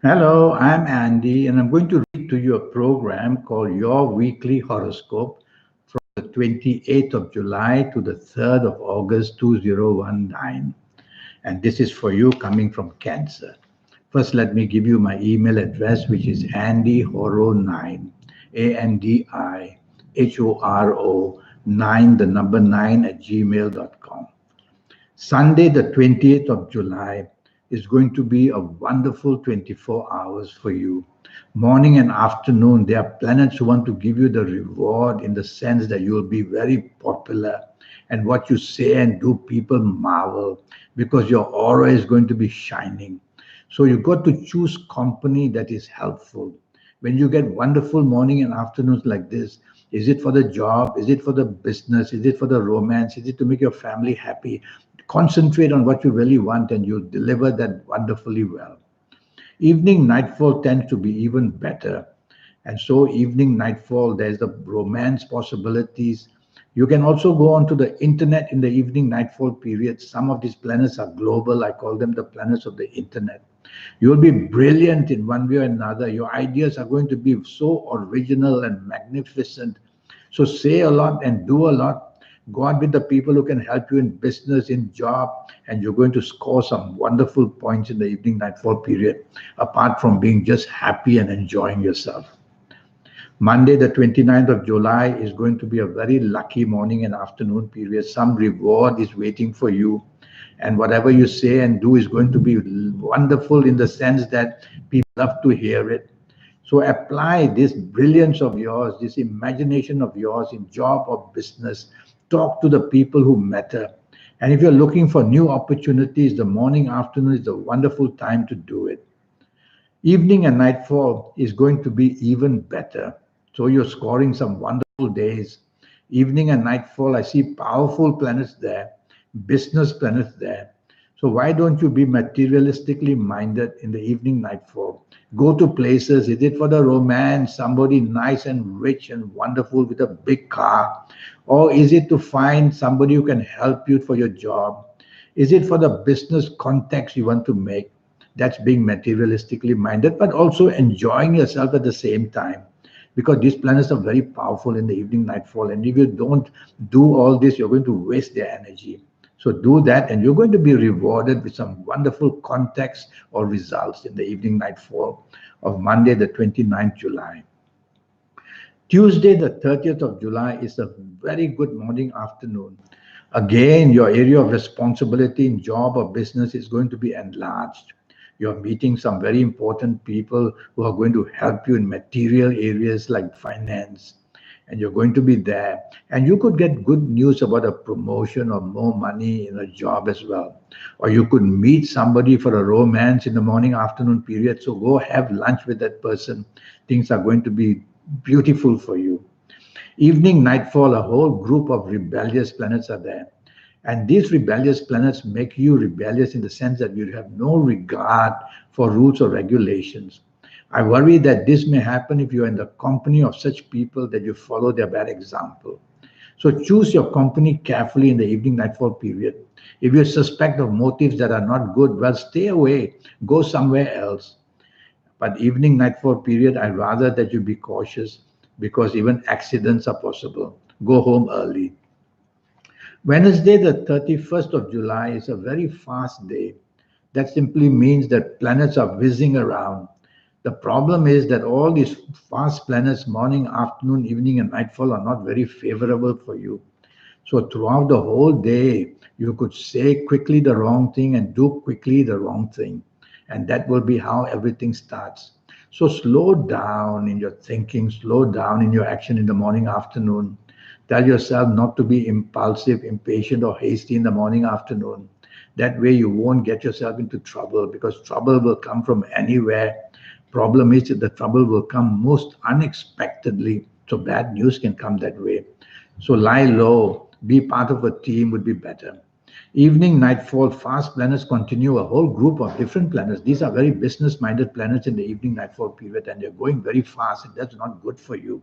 Hello, I'm Andy, and I'm going to read to you a program called Your Weekly Horoscope from the 28th of July to the 3rd of August 2019. And this is for you coming from Cancer. First, let me give you my email address, which is andyhoro9, ANDIHORO 9, the number 9 at gmail.com. Sunday, the 20th of July, is going to be a wonderful 24 hours for you. Morning and afternoon, there are planets who want to give you the reward in the sense that you will be very popular. And what you say and do, people marvel because your aura is going to be shining. So you got to choose company that is helpful. When you get wonderful morning and afternoons like this, is it for the job? Is it for the business? Is it for the romance? Is it to make your family happy? Concentrate on what you really want and you'll deliver that wonderfully well. Evening nightfall tends to be even better. And so, evening nightfall, there's the romance possibilities. You can also go onto the internet in the evening nightfall period. Some of these planets are global. I call them the planets of the internet. You'll be brilliant in one way or another. Your ideas are going to be so original and magnificent. So, say a lot and do a lot. Go out with the people who can help you in business, in job, and you're going to score some wonderful points in the evening nightfall period, apart from being just happy and enjoying yourself. Monday, the 29th of July, is going to be a very lucky morning and afternoon period. Some reward is waiting for you. And whatever you say and do is going to be wonderful in the sense that people love to hear it. So apply this brilliance of yours, this imagination of yours in job or business. Talk to the people who matter. And if you're looking for new opportunities, the morning, afternoon is a wonderful time to do it. Evening and nightfall is going to be even better. So you're scoring some wonderful days. Evening and nightfall, I see powerful planets there, business planets there. So why don't you be materialistically minded in the evening nightfall? Go to places. Is it for the romance, somebody nice and rich and wonderful with a big car? Or is it to find somebody who can help you for your job? Is it for the business context you want to make? That's being materialistically minded, but also enjoying yourself at the same time. Because these planets are very powerful in the evening nightfall. And if you don't do all this, you're going to waste their energy. So do that, and you're going to be rewarded with some wonderful context or results in the evening nightfall of Monday, the 29th July. Tuesday, the 30th of July, is a very good morning afternoon. Again, your area of responsibility in job or business is going to be enlarged. You're meeting some very important people who are going to help you in material areas like finance, and you're going to be there. And you could get good news about a promotion or more money in a job as well. Or you could meet somebody for a romance in the morning afternoon period. So go have lunch with that person. Things are going to be beautiful for you. Evening nightfall, a whole group of rebellious planets are there. And these rebellious planets make you rebellious in the sense that you have no regard for rules or regulations. I worry that this may happen if you're in the company of such people that you follow their bad example. So choose your company carefully in the evening nightfall period. If you suspect of motives that are not good, well, stay away, go somewhere else. But evening nightfall period, I'd rather that you be cautious because even accidents are possible. Go home early. Wednesday, the 31st of July, is a very fast day. That simply means that planets are whizzing around. The problem is that all these fast planets, morning, afternoon, evening, and nightfall, are not very favorable for you. So throughout the whole day, you could say quickly the wrong thing and do quickly the wrong thing. And that will be how everything starts. So slow down in your thinking, slow down in your action in the morning, afternoon. Tell yourself not to be impulsive, impatient, or hasty in the morning, afternoon. That way you won't get yourself into trouble because trouble will come from anywhere. Problem is that the trouble will come most unexpectedly. So bad news can come that way. So lie low, be part of a team would be better. Evening, nightfall, fast planets continue, a whole group of different planets. These are very business minded planets in the evening, nightfall period, and they're going very fast, and that's not good for you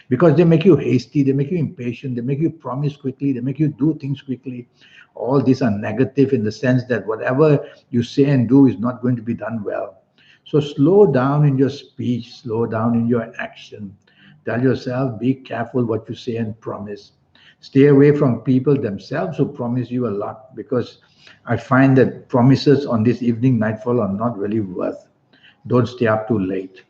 because they make you hasty, they make you impatient, they make you promise quickly, they make you do things quickly. All these are negative in the sense that whatever you say and do is not going to be done well. So slow down in your speech, slow down in your action. Tell yourself, be careful what you say and promise. Stay away from people themselves who promise you a lot, because I find that promises on this evening nightfall are not really worth. Don't stay up too late.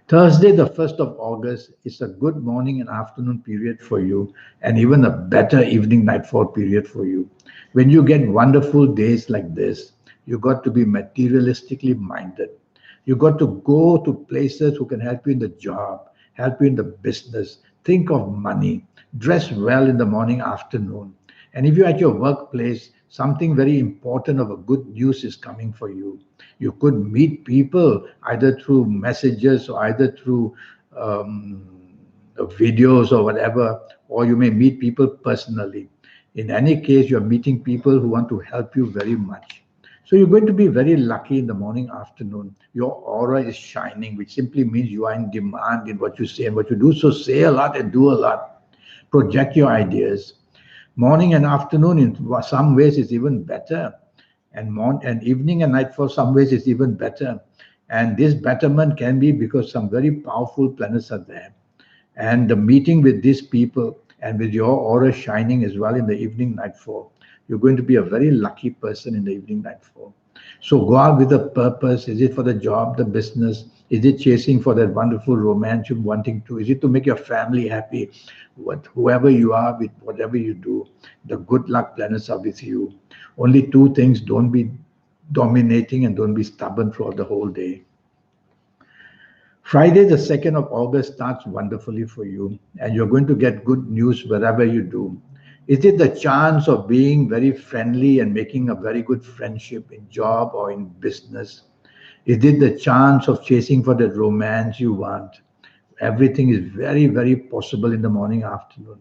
Thursday, the 1st of August, is a good morning and afternoon period for you, and even a better evening nightfall period for you. When you get wonderful days like this, you got to be materialistically minded. You got to go to places who can help you in the job, help you in the business. Think of money. Dress well in the morning, afternoon. And if you're at your workplace, something very important of a good news is coming for you. You could meet people either through messages or either through videos or whatever, or you may meet people personally. In any case, you're meeting people who want to help you very much. So you're going to be very lucky in the morning, afternoon. Your aura is shining, which simply means you are in demand in what you say and what you do. So say a lot and do a lot. Project your ideas. Morning and afternoon, in some ways, is even better, and evening and night for some ways is even better. And this betterment can be because some very powerful planets are there. And the meeting with these people and with your aura shining as well in the evening nightfall, you're going to be a very lucky person in the evening nightfall. So go out with a purpose. Is it for the job, the business? Is it chasing for that wonderful romance you're wanting to? Is it to make your family happy? Whoever you are, with whatever you do, the good luck planets are with you. Only two things: don't be dominating and don't be stubborn throughout the whole day. Friday, the 2nd of August, starts wonderfully for you, and you're going to get good news wherever you do. Is it the chance of being very friendly and making a very good friendship in job or in business? Is it the chance of chasing for the romance you want? Everything is very, very possible in the morning, afternoon.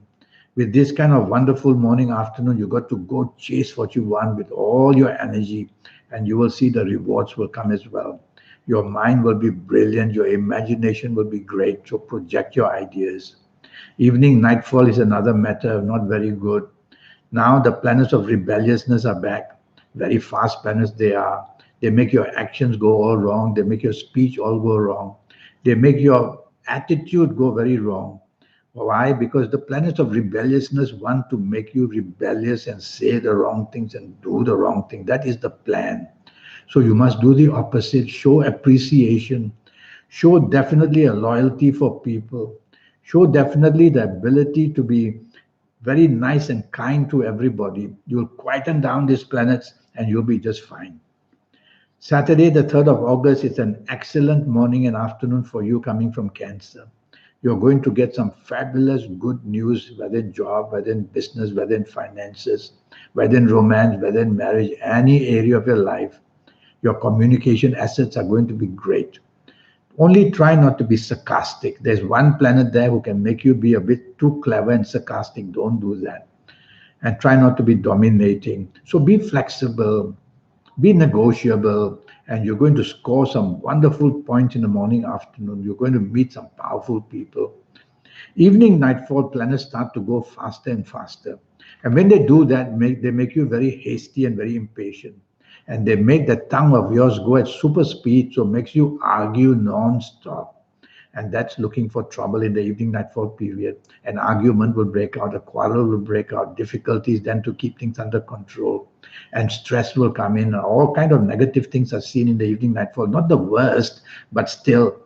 With this kind of wonderful morning, afternoon, you got to go chase what you want with all your energy, and you will see the rewards will come as well. Your mind will be brilliant, your imagination will be great. So project your ideas. Evening nightfall is another matter, not very good. Now the planets of rebelliousness are back. Very fast planets they are. They make your actions go all wrong. They make your speech all go wrong. They make your attitude go very wrong. Why? Because the planets of rebelliousness want to make you rebellious and say the wrong things and do the wrong thing. That is the plan. So you must do the opposite. Show appreciation. Show definitely a loyalty for people. Show definitely the ability to be very nice and kind to everybody. You'll quieten down these planets and you'll be just fine. Saturday, the 3rd of August, is an excellent morning and afternoon for you coming from Cancer. You're going to get some fabulous good news, whether in job, whether in business, whether in finances, whether in romance, whether in marriage, any area of your life. Your communication assets are going to be great. Only try not to be sarcastic. There's one planet there who can make you be a bit too clever and sarcastic. Don't do that. And try not to be dominating. So be flexible, be negotiable, and you're going to score some wonderful points in the morning, afternoon. You're going to meet some powerful people. Evening, nightfall, planets start to go faster and faster. And when they do that, they make you very hasty and very impatient. And they make the tongue of yours go at super speed, so makes you argue non-stop. And that's looking for trouble in the evening nightfall period. An argument will break out, a quarrel will break out, difficulties then to keep things under control, and stress will come in. All kind of negative things are seen in the evening nightfall. Not the worst, but still.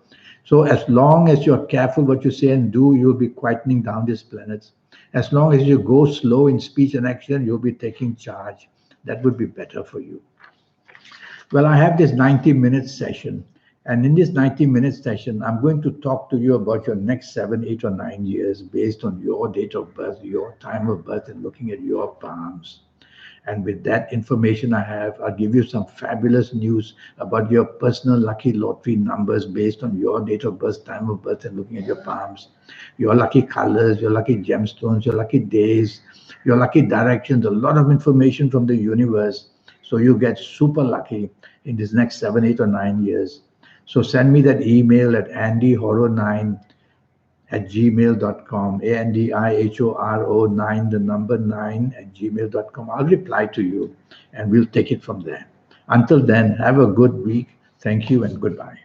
So as long as you're careful what you say and do, you'll be quietening down these planets. As long as you go slow in speech and action, you'll be taking charge. That would be better for you. Well, I have this 90-minute session. And in this 90-minute session, I'm going to talk to you about your next 7, 8, or 9 years based on your date of birth, your time of birth, and looking at your palms. And with that information I have, I'll give you some fabulous news about your personal lucky lottery numbers based on your date of birth, time of birth, and looking at your palms. Your lucky colors, your lucky gemstones, your lucky days, your lucky directions, a lot of information from the universe. So you get super lucky in this next 7, 8, or 9 years. So send me that email at andyhoro9@gmail.com, ANDIHORO9, the number 9 @gmail.com. I'll reply to you and we'll take it from there. Until then, have a good week. Thank you and goodbye.